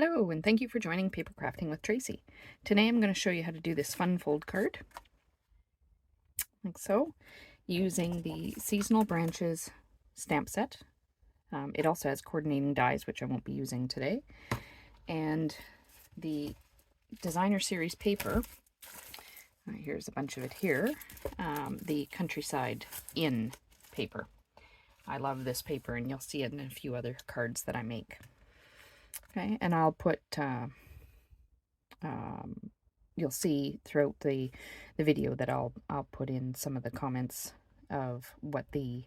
Hello, and thank you for joining Paper Crafting with Tracy. Today I'm going to show you how to do this fun fold card, like so, using the Seasonal Branches stamp set. It also has coordinating dies, which I won't be using today, and the Designer Series paper. Here's a bunch of it here, the Countryside Inn paper. I love this paper, and you'll see it in a few other cards that I make. Okay, and I'll put, you'll see throughout the video that I'll put in some of the comments of what the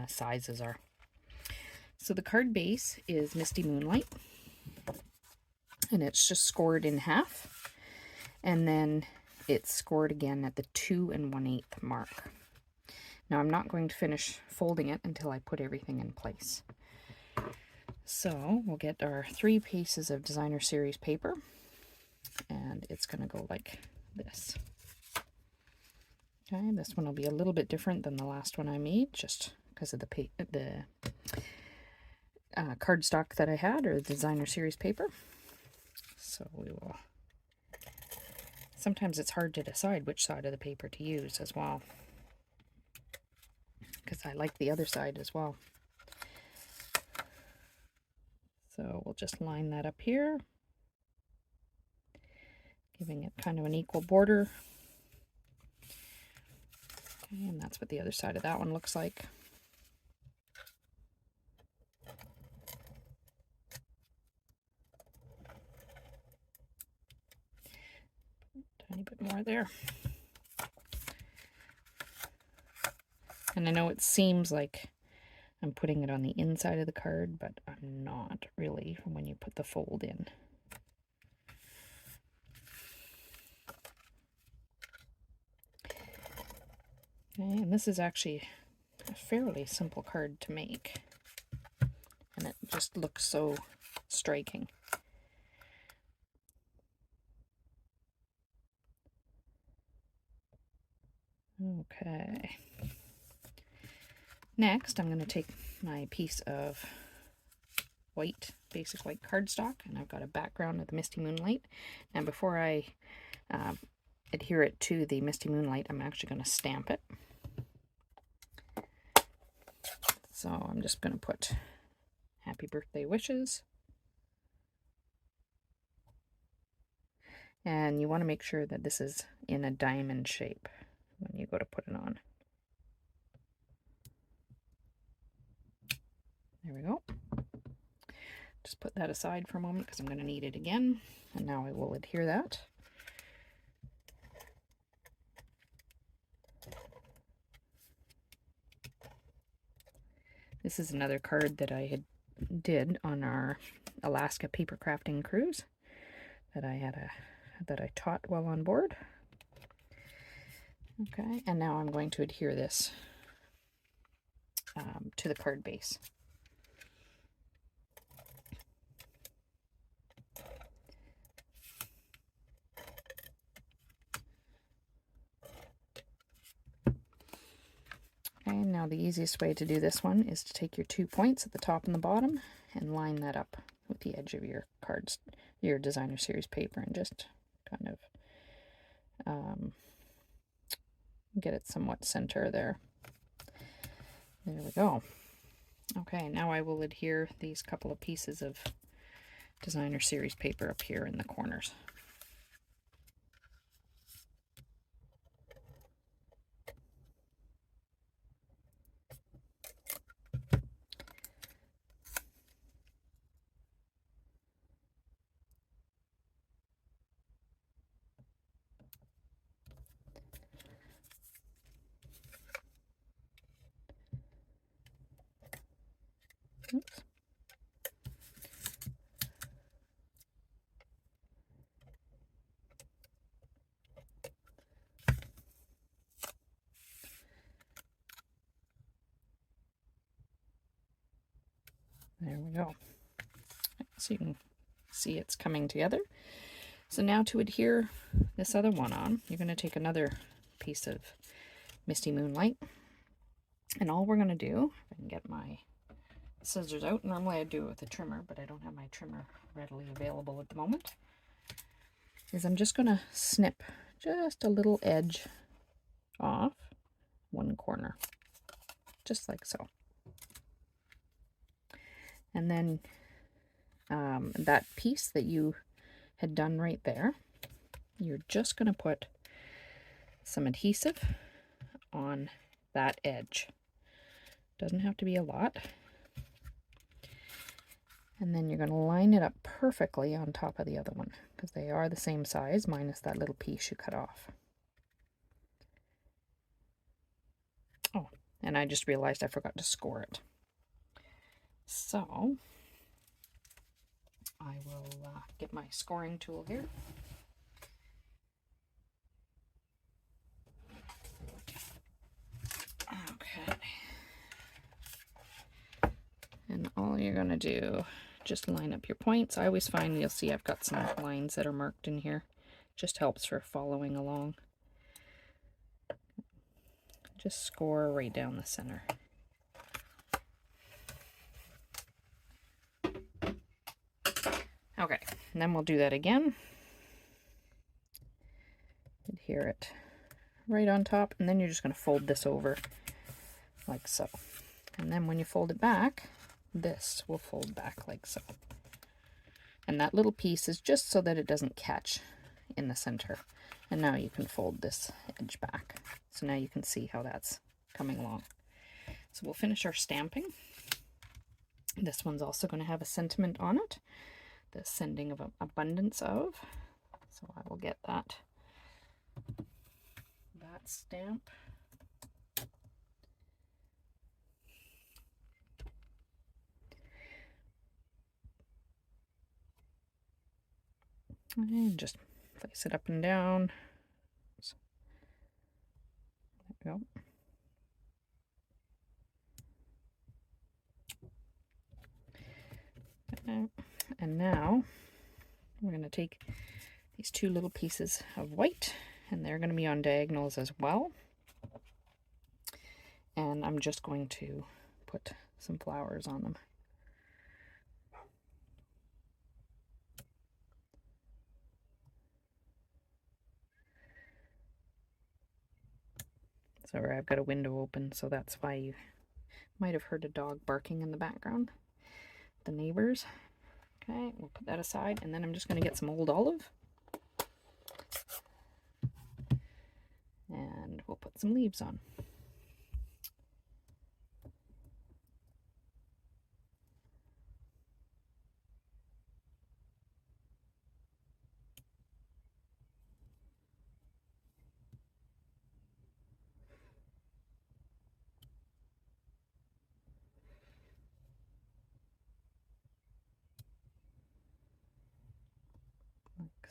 sizes are. So the card base is Misty Moonlight, and it's just scored in half, and then it's scored again at the 2 1/8 mark. Now I'm not going to finish folding it until I put everything in place. So we'll get our 3 pieces of Designer Series paper, and it's going to go like this. Okay, this one will be a little bit different than the last one I made, just because of the cardstock that I had, or the Designer Series paper. So we will... Sometimes it's hard to decide which side of the paper to use as well, because I like the other side as well. So we'll just line that up here, giving it kind of an equal border. Okay, and that's what the other side of that one looks like. Tiny bit more there. And I know it seems like I'm putting it on the inside of the card, but I'm not really when you put the fold in. Okay, and this is actually a fairly simple card to make, and it just looks so striking. Okay. Next, I'm going to take my piece of white, basic white cardstock, and I've got a background of the Misty Moonlight. And before I adhere it to the Misty Moonlight, I'm actually going to stamp it. So I'm just going to put Happy Birthday Wishes. And you want to make sure that this is in a diamond shape when you go to put it on. There we go. Just put that aside for a moment because I'm going to need it again. And now I will adhere that. This is another card that I did on our Alaska paper crafting cruise that I taught while on board. Okay, and now I'm going to adhere this to the card base. Okay, now the easiest way to do this one is to take your 2 points at the top and the bottom and line that up with the edge of your cards, your Designer Series paper, and just kind of get it somewhat center there. There we go. Okay, now I will adhere these couple of pieces of Designer Series paper up here in the corners. Oops. There we go. So you can see it's coming together. So now to adhere this other one on, you're going to take another piece of Misty Moonlight. And all we're going to do, if I can get my scissors out. Normally I'd do it with a trimmer, but I don't have my trimmer readily available at the moment. Is I'm just going to snip just a little edge off one corner, just like so. And then that piece that you had done right there, you're just going to put some adhesive on that edge. Doesn't have to be a lot. And then you're going to line it up perfectly on top of the other one, because they are the same size minus that little piece you cut off. Oh, and I just realized I forgot to score it. So I will get my scoring tool here. Okay. And all you're going to do, just line up your points. I always find you'll see I've got some lines that are marked in here. Just helps for following along. Just score right down the center. Okay, and then we'll do that again. Adhere it right on top, and then you're just going to fold this over like so. And then when you fold it back, this will fold back like so. And that little piece is just so that it doesn't catch in the center. And now you can fold this edge back. So now you can see how that's coming along. So we'll finish our stamping. This one's also going to have a sentiment on it. The sending of abundance of. So I will get that stamp. And just place it up and down. There we go. And now we're going to take these two little pieces of white, and they're going to be on diagonals as well. And I'm just going to put some flowers on them. Sorry, I've got a window open, so that's why you might have heard a dog barking in the background. The neighbors. Okay, we'll put that aside, and then I'm just going to get some old olive. And we'll put some leaves on.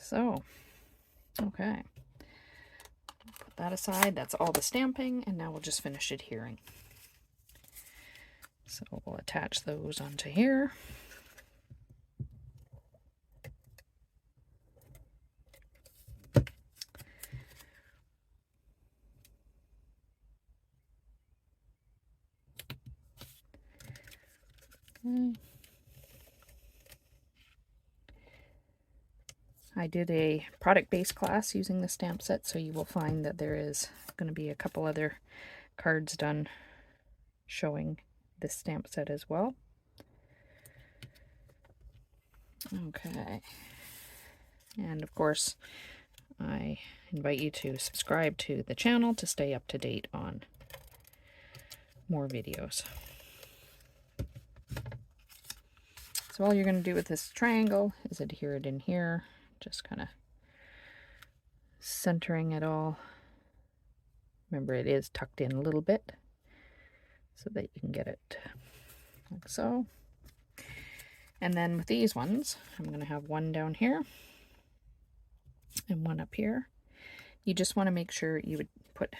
So, okay, put that aside. That's all the stamping, and now we'll just finish adhering. So we'll attach those onto here. Okay. I did a product-based class using the stamp set, so you will find that there is going to be a couple other cards done showing this stamp set as well. Okay. And of course, I invite you to subscribe to the channel to stay up to date on more videos. So all you're going to do with this triangle is adhere it in here, just kind of centering it all. Remember, it is tucked in a little bit so that you can get it like so. And then with these ones, I'm going to have one down here and one up here. You just want to make sure you would put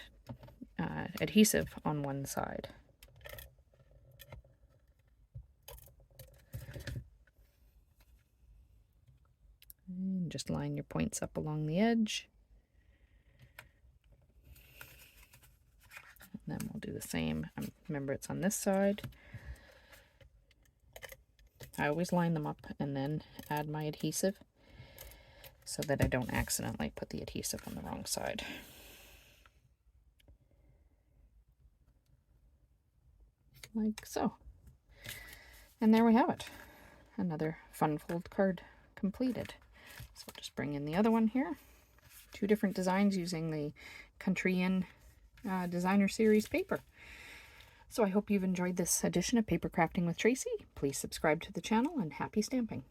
adhesive on one side. And just line your points up along the edge. And then we'll do the same. Remember, it's on this side. I always line them up and then add my adhesive so that I don't accidentally put the adhesive on the wrong side. Like so. And there we have it. Another fun fold card completed. So I'll just bring in the other one here. 2 different designs using the Country Inn Designer Series paper. So I hope you've enjoyed this edition of Paper Crafting with Tracey. Please subscribe to the channel and happy stamping.